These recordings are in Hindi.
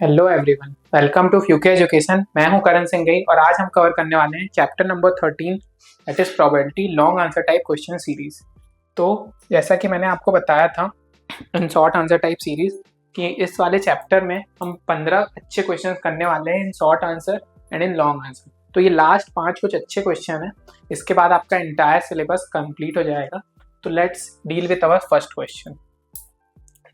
हेलो एवरीवन, वेलकम टू फ्यूके एजुकेशन। मैं हूं करण सिंह गई और आज हम कवर करने वाले हैं chapter number 13 that is probability long answer type question series. तो जैसा कि मैंने आपको बताया था in short answer type series कि इस वाले चैप्टर में हम 15 अच्छे क्वेश्चन करने वाले हैं in short answer and in long answer. तो ये लास्ट 5 कुछ अच्छे क्वेश्चन हैं, इसके बाद आपका एंटायर सिलेबस कंप्लीट हो जाएगा। तो let's deal with our first question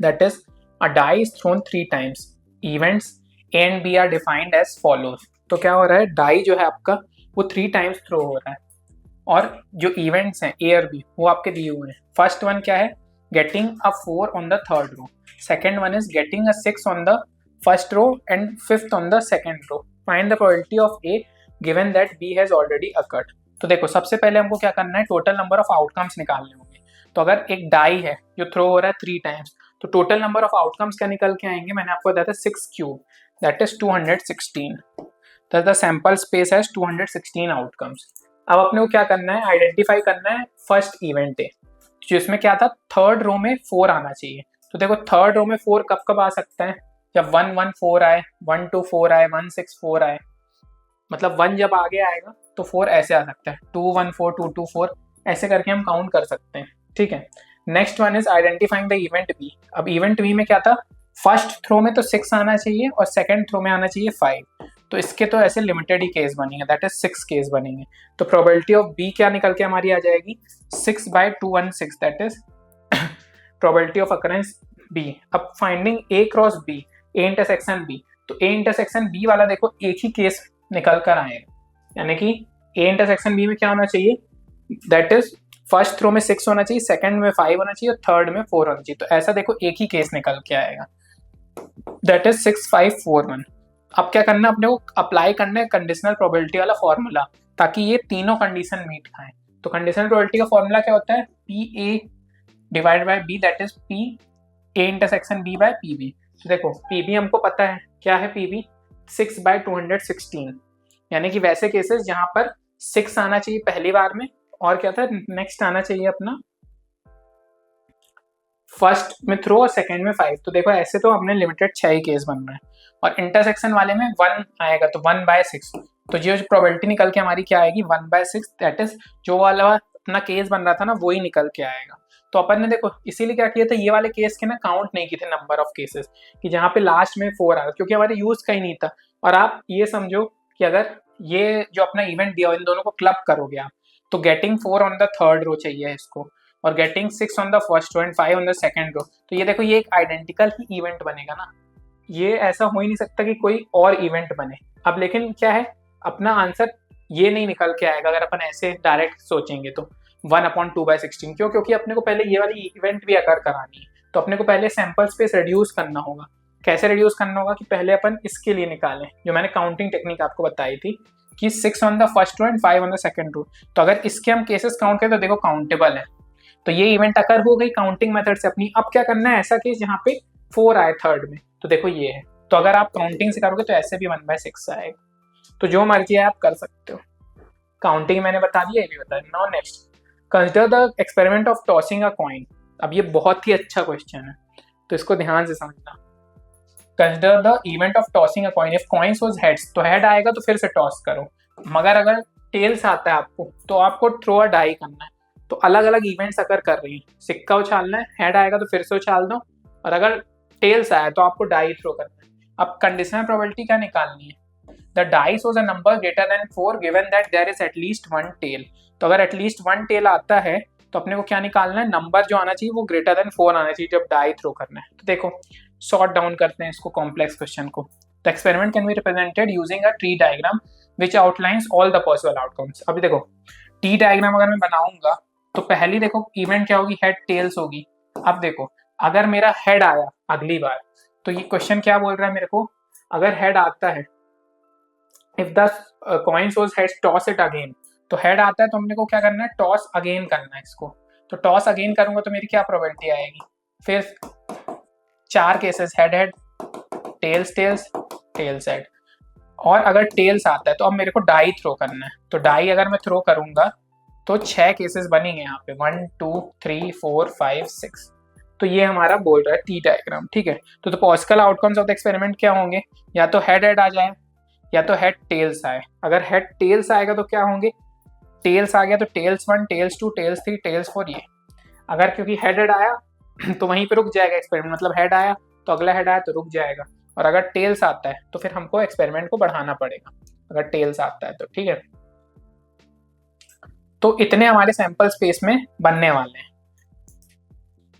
that is a die is thrown 3 times, events A and B are defined as follows. तो क्या हो रहा है, डाई जो है आपका वो 3 टाइम्स थ्रो हो रहा है और जो इवेंट्स हैं ए और बी वो आपके दिए हुए हैं। फर्स्ट वन क्या है, getting a 4 on the third row. Second one is getting a 6 on the first row and 5th on the second row. Find the probability of A given that B has already occurred. तो देखो, सबसे पहले हमको क्या करना है, टोटल नंबर ऑफ आउटकम्स निकालने होंगे। तो अगर एक डाई है जो थ्रो हो रहा है 3 टाइम्स, तो टोटल नंबर ऑफ आउटकम्स क्या निकल के आएंगे, मैंने आपको बताया था 6 क्यूब दैट इज 216। तो the sample space has 216 outcomes. अब अपने को क्या करना है, आइडेंटिफाई करना है फर्स्ट इवेंट है जिसमें क्या था, थर्ड रो में 4 आना चाहिए। तो देखो थर्ड रो में 4 कब कब आ सकता है, जब 1 1 4 आए, 1 2 4 आए, 1 6 4 आए। मतलब 1 जब आगे आएगा तो 4 ऐसे आ सकता है, 2 1 4 2 2 4 ऐसे करके हम काउंट कर सकते हैं। ठीक है, next one is identifying the event B. अब इवेंट बी में क्या था, फर्स्ट थ्रो में तो 6 आना चाहिए और सेकंड थ्रो में आना चाहिए 5। तो इसके तो ऐसे लिमिटेड ही केस बनेंगे, दैट इज 6 केस बनेंगे। तो प्रोबेबिलिटी ऑफ बी क्या निकल के हमारी आ जाएगी, 6/216 that is probability of occurrence B. अब finding A cross B, A intersection B. तो ए इंटरसेक्शन बी वाला देखो एक ही केस निकल कर आएगा, यानी कि ए इंटरसेक्शन बी में क्या होना चाहिए, दैट इज फर्स्ट थ्रो में 6 होना चाहिए, सेकंड में 5 होना चाहिए और थर्ड में 4 होना चाहिए। तो ऐसा देखो एक ही केस निकल के आएगा, दैट इज 6 5 4 1। अब क्या करना है, अपने को अप्लाई करना है कंडीशनल प्रोबेबिलिटी वाला फॉर्मूला, ताकि ये तीनों कंडीशन मीट खाएं। तो कंडीशनल प्रोबेबिलिटी का फॉर्मूला क्या होता है, P A divide by B that is P A intersection B by P B. तो देखो पी बी हमको पता है क्या है, पी बी 6/216, यानी कि वैसे केसेस जहां पर 6 आना चाहिए पहली बार में और क्या था, नेक्स्ट आना चाहिए अपना फर्स्ट में थ्रो और सेकंड में 5। तो देखो ऐसे तो अपने लिमिटेड 6 ही केस बन रहे हैं और इंटरसेक्शन वाले में 1 आएगा तो 1/6। तो जो प्रोबेबिलिटी निकल के हमारी क्या आएगी, 1/6 दैट इज जो वाला अपना केस बन रहा था ना वो ही निकल के आएगा। तो अपन ने देखो इसीलिए क्या किया था, ये वाले केस के ना काउंट नहीं किए थे नंबर ऑफ केसेस कि जहाँ पे लास्ट में 4 आ रहा, क्योंकि हमारे यूज का ही नहीं था। और आप ये समझो कि अगर ये जो अपना इवेंट दिया इन दोनों को क्लब करोगे आप, तो getting 4 on the third row चाहिए इसको और getting 6 on the first row and 5 on the second row. तो ये देखो ये एक आइडेंटिकल ही इवेंट बनेगा ना, ये ऐसा हो ही नहीं सकता कि कोई और इवेंट बने। अब लेकिन क्या है, अपना आंसर ये नहीं निकल के आएगा अगर अपन ऐसे डायरेक्ट सोचेंगे तो 1/2/16। क्यों, क्योंकि अपने को पहले ये वाली इवेंट भी अकर करानी है, तो अपने को पहले सैंपल स्पेस रिड्यूस करना होगा। कैसे रिड्यूस करना होगा कि पहले अपन इसके लिए निकालें जो मैंने काउंटिंग टेक्निक आपको बताई थी कि 6 on the first row and 5 on the second row. तो अगर इसके हम केसेस काउंट करें तो देखो काउंटेबल है, तो ये इवेंट अकर हो गई काउंटिंग मेथड से अपनी। अब क्या करना है, ऐसा केस जहाँ पे 4 आए थर्ड में, तो देखो ये है। तो अगर आप काउंटिंग से करोगे तो ऐसे भी 1/6 आएगा। तो जो मर्जी है आप कर सकते हो, काउंटिंग मैंने बता दिया, ये भी बता दिया। Now next, consider the experiment of tossing a coin. अब ये बहुत ही अच्छा क्वेश्चन है तो इसको ध्यान से समझना। Consider the event of tossing a coin, if coins was heads तो हेड आएगा तो फिर से टॉस करो, मगर अगर टेल्स आता है आपको तो आपको थ्रो अ डाई करना है। तो अलग अलग इवेंट्स अगर कर रही हैं, सिक्का उछालना है, हेड आएगा तो फिर से उछाल दो, और अगर टेल्स आया तो आपको डाई थ्रो करना है। अब कंडीशनल प्रोबेबिलिटी क्या निकालनी है, the dice was a number greater than 4 given that there is at least 1 tail. तो अगर एटलीस्ट 1 टेल आता है तो अपने को क्या निकालना है, नंबर जो आना चाहिए वो ग्रेटर देन 4 आना चाहिए जब डाई थ्रो करना है। तो देखो सॉर्ट डाउन करते हैं इसको कॉम्प्लेक्स क्वेश्चन को। The experiment can be represented using a tree diagram which outlines all the possible outcomes. अभी देखो टी डायग्राम अगर मैं बनाऊंगा तो पहली देखो इवेंट क्या होगी, हेड टेल्स होगी। अब देखो अगर मेरा हेड आया अगली बार, तो ये क्वेश्चन क्या बोल रहा है मेरे को, अगर हेड आता है, if the coin shows head toss it again. तो हेड आता है तो हमने को क्या करना है, टॉस अगेन करना है इसको। तो टॉस अगेन करूंगा तो मेरी क्या प्रोबेबिलिटी आएगी, फिर 4 cases, head head, tails tails, tails head. और अगर टेल्स आता है तो अब मेरे को डाई थ्रो करना है। तो डाई अगर मैं थ्रो करूंगा तो 6 केसेस बनेंगे यहाँ पे, 1 2 3 4 5 6। तो ये हमारा बोल रहा है टी डायग्राम, ठीक है। तो possible outcomes of the experiment क्या होंगे, या तो हेड हेड आ जाए या तो हेड टेल्स आए। अगर हेड टेल्स आएगा तो क्या होंगे, टेल्स आ गया तो टेल्स 1, टेल्स 2, टेल्स 3, टेल्स 4 ये। अगर क्योंकि हेड हेड आया तो वहीं पे रुक जाएगा एक्सपेरिमेंट, मतलब हेड आया तो अगला हेड आया तो रुक जाएगा, और अगर टेल्स आता है तो फिर हमको एक्सपेरिमेंट को बढ़ाना पड़ेगा, अगर टेल्स आता है तो, ठीक है। तो इतने हमारे सैंपल स्पेस में बनने वाले हैं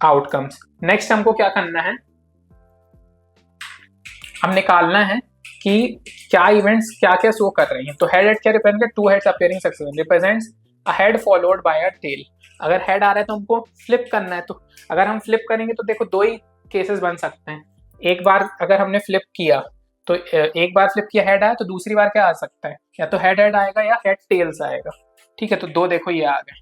आउटकम्स। नेक्स्ट हमको क्या करना है, हम निकालना है कि क्या इवेंट्स क्या क्या शो कर रही हैं। तो हेड क्या रिप्रेजेंट कर, two heads appearing successively represents a head followed by a tail. अगर हेड आ रहा है तो हमको फ्लिप करना है, तो अगर हम फ्लिप करेंगे तो देखो दो ही केसेस बन सकते हैं। एक बार अगर हमने फ्लिप किया तो एक बार फ्लिप किया हेड आया, तो दूसरी बार क्या आ सकता है, या तो हेड हेड आएगा या हेड टेल्स आएगा, ठीक है। तो दो देखो ये आ गए।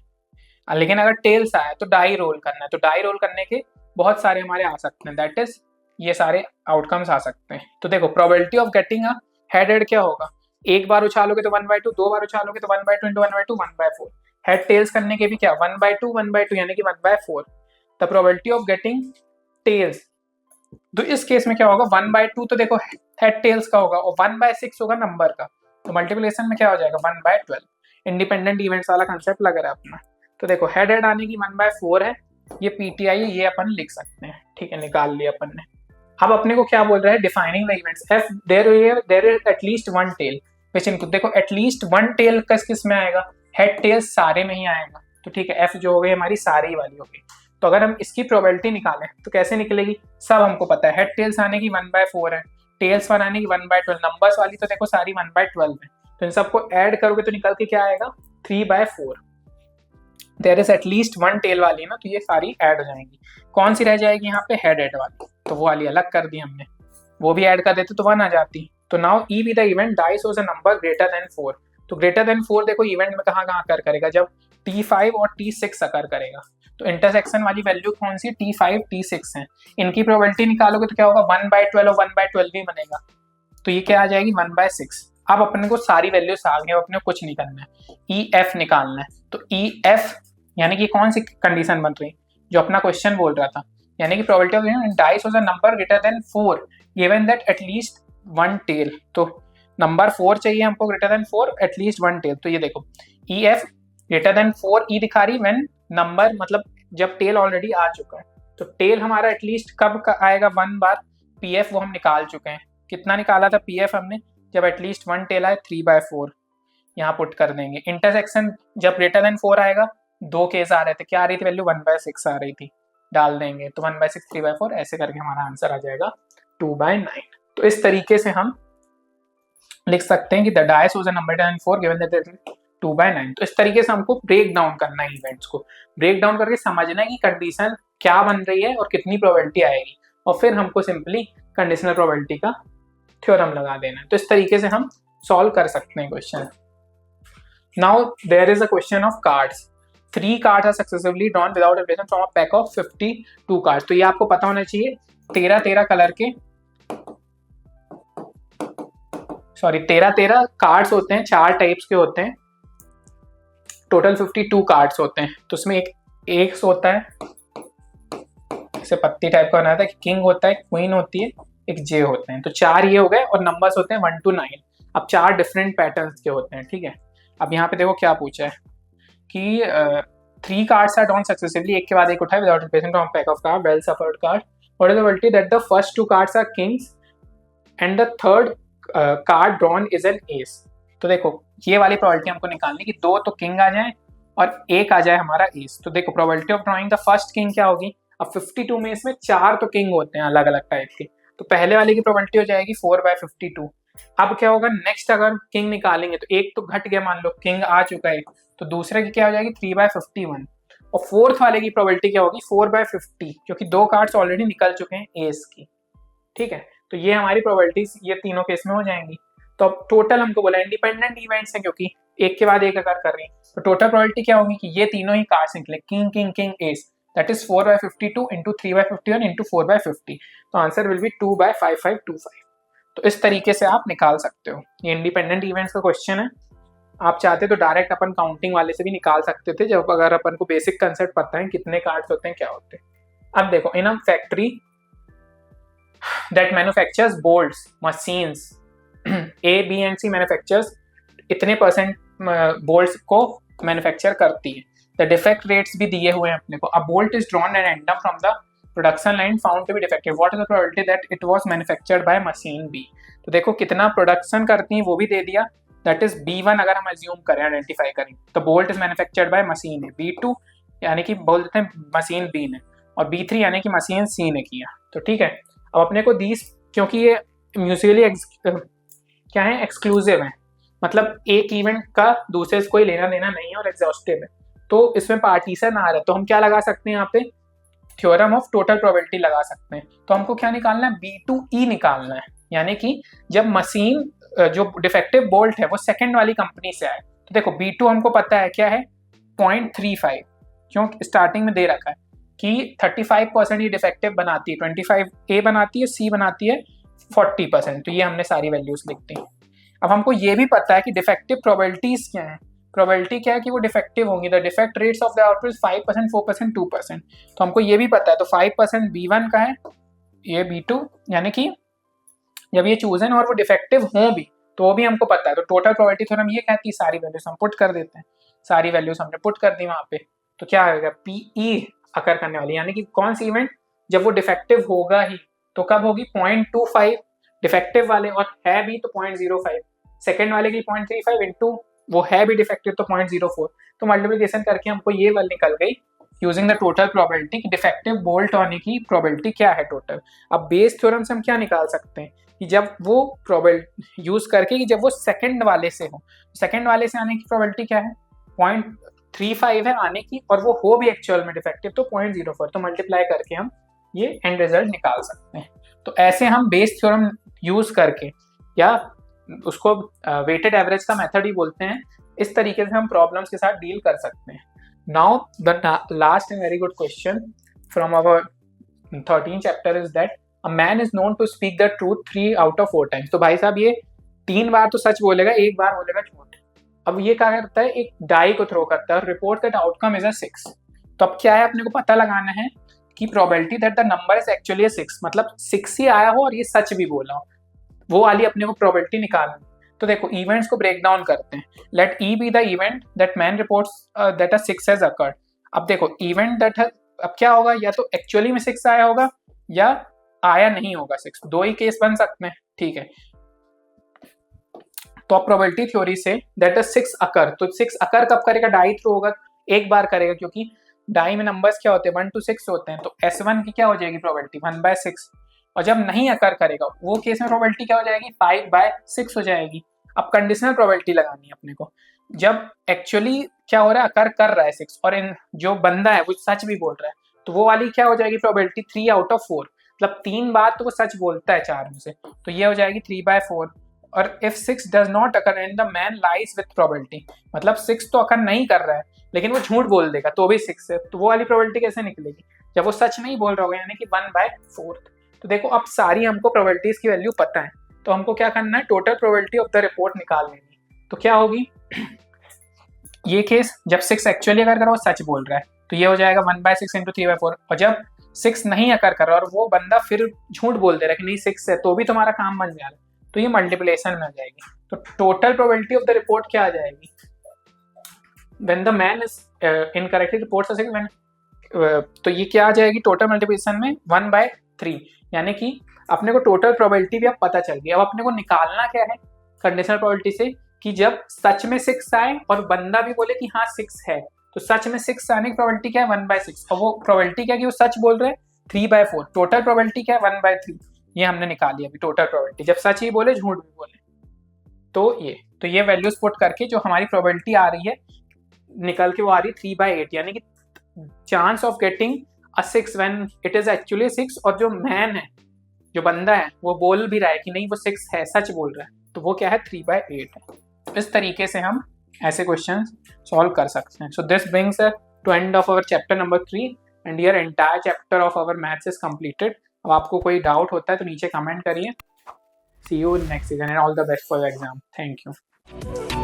लेकिन अगर टेल्स आया तो डाई रोल करना है, तो डाई रोल करने के बहुत सारे हमारे आ सकते हैं, दैट इज ये सारे आउटकम्स आ सकते हैं। तो देखो probability of getting a head head क्या होगा, एक बार उछालोगे तो 1/2, दो बार उछालोगे तो 1/2 इंटू 1/2 1/4। हेड टेल्स करने के भी क्या 1/2 यानी कि 1/4। The probability of getting tails, तो इस केस में क्या होगा 1/2 तो देखो हेड टेल्स का होगा, और 1/6 होगा नंबर का, तो मल्टीप्लिकेशन में क्या हो जाएगा 1/12। इंडिपेंडेंट इवेंट्स वाला कंसेप्ट लग रहा है अपना। तो देखो हेड हेड आने की 1/4 है, ये पीटीआई है, ये अपन लिख सकते हैं, ठीक है, निकाल लिया अपन ने। अब अपने को क्या बोल रहा है, defining the events F there is at least one tail which input. देखो एटलीस्ट वन टेल किस में आएगा, हेड टेल्स सारे में ही आएगा, तो ठीक है एफ जो हो गई हमारी सारी वाली हो गई। तो अगर हम इसकी प्रोबेबिलिटी निकालें तो कैसे निकलेगी, सब हमको पता है, हेड टेल्स आने की 1/4 है, टेल्स 1 आने की 1/12, नंबर्स वाली तो देखो सारी 1/12 है, तो इन सबको ऐड करोगे तो निकल के क्या आएगा 3/4। There is at least one tail वाली ना, तो ये सारी ऐड हो जाएंगी। कौन सी रह जाएगी यहाँ पे, हेड हेड वाली, तो वो वाली अलग कर दी हमने, वो भी ऐड कर देते तो 1 आ जाती। तो now E be the event die shows a number greater than 4। तो ग्रेटर देन 4 देखो इवेंट में कहाँ कहाँ अकर करेगा, जब T5 और T6 अकर करेगा। तो इंटरसेक्शन वाली वैल्यू कौन सी T5 T6 है, इनकी प्रोबेबिलिटी निकालोगे तो क्या होगा 1/12 और 1/12 भी बनेगा, तो ये क्या आ जाएगी 1/6। अब अपने को सारी वैल्यूज आ गई, अपने को कुछ नहीं करना है, ई एफ निकालना है। तो ई एफ यानी कि कौन सी कंडीशन बन रही, जो अपना क्वेश्चन बोल रहा था, यानी कि probability of dice was a number greater than 4 given that at least one tail. तो नंबर 4 चाहिए हमको greater than 4 at least one tail. तो ये देखो E F greater than 4, E दिखा रही व्हेन नंबर मतलब जब टेल ऑलरेडी आ चुका है, तो टेल हमारा एटलीस्ट कब आएगा 1 बार, पी एफ वो हम निकाल चुके हैं, कितना निकाला था पी एफ हमने, जब एटलीस्ट वन टेल आए 3/4 यहाँ पुट कर देंगे। इंटरसेक्शन जब ग्रेटर देन 4 आएगा, दो केस आ रहे थे, क्या आ रही थी वैल्यू 1/6 आ रही थी, डाल देंगे तो 1/6 3/4 ऐसे करके हमारा आंसर आ जाएगा 2/9। तो इस तरीके से हम लिख सकते हैं कि the dice was a number greater than 4 given that 2/9। तो इस तरीके से हमको ब्रेक डाउन करना है इवेंट्स को, ब्रेक डाउन करके समझना है कि कंडीशन क्या बन रही है और कितनी प्रोबेबिलिटी आएगी, और फिर हमको सिंपली कंडीशनल प्रोबेबिलिटी का थ्योरम लगा देना है। तो इस तरीके से हम सॉल्व कर सकते हैं question. Now there is a question of cards. 3 cards are successively drawn without replacement from a pack of 52 cards. तो ये आपको पता होना चाहिए 13 कलर के, सॉरी 13 कार्ड्स होते हैं, 4 टाइप्स के होते हैं, टोटल 52 कार्ड्स होते हैं। तो उसमें एक होता है जैसे पत्ती टाइप का बनाया था, किंग होता है, क्वीन होती है, एक जे होते हैं। तो 4 ये हो गए, और नंबर्स होते हैं 1 to 9। अब 4 डिफरेंट पैटर्न्स के होते हैं, ठीक है। अब यहाँ पे देखो क्या पूछा है कि 3 कार्ड्स आर ड्रॉन सक्सेसिवली, एक के बाद एक उठाए without replacement from pack of card, well shuffled card. What is the probability that the first 2 cards are kings and the third card drawn is an ace. तो देखो ये वाली प्रोबेबिलिटी हमको निकालनी कि 2 तो किंग आ जाए और 1 आ जाए हमारा एस। तो देखो probability of drawing the first king क्या होगी, अब 52 में इसमें 4 तो किंग होते हैं अलग अलग टाइप के, तो पहले वाले की प्रोबेबिलिटी हो जाएगी 4/52। अब क्या होगा नेक्स्ट, अगर किंग निकालेंगे तो एक तो घट गया, मान लो किंग आ चुका है, तो दूसरे की क्या हो जाएगी 3/51, और फोर्थ वाले की प्रोबेबिलिटी क्या होगी 4/50, क्योंकि 2 कार्ड्स ऑलरेडी निकल चुके हैं एस की, ठीक है। तो ये हमारी प्रोबेबिलिटीज ये तीनों केस में हो जाएंगी। तो अब टोटल हमको बोला इंडिपेंडेंट इवेंट्स हैं, क्योंकि एक के बाद एक अगर कर रही हैं, तो टोटल प्रोबेबिलिटी क्या होगी कि ये तीनों ही कार्ड्स निकले, king king king S, that is 4/52 into 3/51 into 4/50। तो आंसर विल बी 2/5525। तो इस तरीके से आप निकाल सकते हो, ये इंडिपेंडेंट इवेंट्स का क्वेश्चन है। आप चाहते तो डायरेक्ट अपन काउंटिंग वाले से भी निकाल सकते थे, जब अगर अपन को बेसिक कंसेप्ट पता है कितने कार्ड्स होते हैं क्या होते हैं। अब देखो in a factory that manufactures bolts machines, A B and C manufactures इतने परसेंट बोल्ट्स को मैन्युफैक्चर करती है। द डिफेक्ट रेट्स भी दिए हुए हैं अपने को। A bolt is drawn and random from the production line found to be defective, what is the probability that it was manufactured by machine B. तो देखो कितना प्रोडक्शन करती है वो भी दे दिया, दैट इज B1 अगर हम अज्यूम करें, आइडेंटिफाई करें, तो bolt is manufactured by machine है। B2 यानी कि बोल देते हैं मशीन बी ने, और B3 यानी कि मशीन सी ने किया। तो ठीक है, अब अपने को दीज, क्योंकि ये म्यूचुअली क्या है, एक्सक्लूसिव है, मतलब एक इवेंट का दूसरे से कोई लेना देना नहीं है और एग्जॉस्टिव है, तो इसमें पार्टीशन आ रहा है, तो हम क्या लगा सकते हैं यहाँ पे, थ्योरम ऑफ टोटल प्रोबेबिलिटी लगा सकते हैं। तो हमको क्या निकालना है, B2E निकालना है, यानी कि जब मशीन जो डिफेक्टिव बोल्ट है वो सेकंड वाली कंपनी से आए, तो देखो B2 हमको पता है क्या है 0.35, क्यों स्टार्टिंग में दे रखा है कि 35% ये डिफेक्टिव बनाती है, 25 A बनाती है, C बनाती है 40%, तो ये हमने सारी वैल्यूज लिख दी। अब हमको ये भी पता है कि डिफेक्टिव प्रोबेबिलिटीज क्या है, प्रोबेबिलिटी क्या है कि वो डिफेक्टिव होंगी, the defect rates of the output 5%, 4%, 2%, तो हमको ये भी पता है, तो 5% B1 का है, ये B2, यानी कि जब ये चूजन और वो डिफेक्टिव हों भी तो वो भी हमको पता है। तो टोटल प्रोबेबिलिटी थ्योरम ये कहती है, सारी वैल्यूज हम पुट कर देते हैं, सारी वैल्यूज हमने पुट कर दी वहां पे, तो क्या आएगा PE अकर करने वाली, यानी कि कौन सी इवेंट जब वो डिफेक्टिव होगा ही, तो कब होगी 0.25 डिफेक्टिव वाले और है भी तो 0.05, सेकेंड वाले की 0.35 इंटू वो है भी डिफेक्टिव तो 0.04, तो मल्टीप्लिकेशन करके हमको ये वाली निकल गई using the total probability, defective bolt होने की प्रोबेबिलिटी क्या है टोटल। अब बेस थ्योरम से हम क्या निकाल सकते हैं कि जब वो प्रोबेबिलिटी यूज करके कि जब वो सेकंड वाले से हो, सेकंड वाले से आने की प्रोबेबिलिटी क्या है 0.35 है आने की, और वो हो भी एक्चुअल में डिफेक्टिव तो 0.04, तो मल्टीप्लाई करके हम ये एंड रिजल्ट निकाल सकते हैं। तो ऐसे हम बेस थ्योरम यूज करके, या उसको वेटेड एवरेज का मेथड ही बोलते हैं, इस तरीके से हम प्रॉब्लम्स के साथ डील कर सकते हैं। Now the last and very good question from our 13 chapter is that a man is known to speak the truth 3 out of 4 times। तो भाई साहब ये 3 बार तो सच बोलेगा, 1 बार बोलेगा झूठ। अब ये क्या करता है, एक डाई को थ्रो करता है, report that outcome is a 6। तो अब क्या है, अपने को पता लगाना है कि probability that the number is actually 6, मतलब 6 ही आया हो और ये सच भी बोला हो, वो वाली अपने को प्रोबेबिलिटी निकालनी। तो देखो इवेंट्स को ब्रेक डाउन करते हैं, let E be the event that man reports that a 6 has occurred. अब देखो इवेंट दैट है, अब क्या होगा, या तो एक्चुअली में 6 आया होगा या आया नहीं होगा 6, दो ही केस बन सकते हैं, ठीक है। तो अब probability theory say that a 6 अकर, तो 6 अकर कब करेगा, डाई थ्रो होगा, एक बार करेगा, क्योंकि डाई में नंबर्स क्या होते हैं 1 to 6 होते हैं, तो S1 की क्या हो जाएगी प्रोबेबिलिटी 1/6, और जब नहीं अकर करेगा वो केस में प्रोबेबिलिटी क्या हो जाएगी 5/6 हो जाएगी। अब कंडीशनल प्रोबेबिलिटी लगानी है अपने को, जब एक्चुअली क्या हो रहा है, अकर कर रहा है 6 और इन जो बंदा है वो सच भी बोल रहा है, तो वो वाली क्या हो जाएगी प्रोबेबिलिटी 3 out of 4, मतलब 3 बार तो वो सच बोलता है 4 में से, तो ये हो जाएगी 3/4। और if 6 does not occur and the man lies with probability, मतलब 6 तो अकर नहीं कर रहा है लेकिन वो झूठ बोल देगा तो भी 6 है, तो वो वाली प्रोबेबिलिटी कैसे निकलेगी, जब वो सच नहीं बोल रहा होगा, यानी कि 1/4। तो देखो अब सारी हमको प्रोबेबिलिटीज की वैल्यू पता है, तो हमको क्या करना है, total probability of the report निकाल लेनी। तो क्या होगी, ये केस जब 6 एक्चुअली अगर करो सच बोल रहा है तो ये हो जाएगा 1/6 इंटू 3/4, और जब 6 नहीं अकर कर रहा और वो बंदा फिर झूठ बोल दे रहा है कि नहीं 6 है, तो भी तुम्हारा काम बन जा रहा है, तो ये मल्टीप्लिकेशन में आ जाएगी। तो total probability of the report क्या आ जाएगी, when the man is incorrectly reports 6 when, तो ये क्या आ जाएगी टोटल मल्टीप्लिकेशन में 1/3, यानी कि अपने को टोटल प्रोबेबिलिटी भी अब पता चल गई। अब अपने को निकालना क्या है कंडीशनल प्रोबेबिलिटी से, कि जब सच में 6 आए और बंदा भी बोले कि हाँ 6 है, तो सच में 6 आने की प्रोबेबिलिटी क्या है 1/6, और वो प्रोबेबिलिटी क्या है कि वो सच बोल रहे हैं 3/4, टोटल प्रोबेबिलिटी क्या है 1/3, ये हमने निकाली अभी टोटल प्रोबेबिलिटी, जब सच ही बोले झूठ भी बोले। तो ये वैल्यूज पुट करके जो हमारी प्रोबेबिलिटी आ रही है निकल के वो आ रही 3/8, यानी कि chance of getting a 6 when it is actually 6, और जो मैन है जो बंदा है वो बोल भी रहा है कि नहीं वो 6 है, सच बोल रहा है, तो वो क्या है 3/8 है। इस तरीके से हम ऐसे क्वेश्चन सॉल्व कर सकते हैं। So this brings to end of our chapter number 3 and your entire chapter of our maths is completed. अब आपको कोई डाउट होता है तो नीचे कमेंट करिए। See you next season and all the best for your exam. Thank you.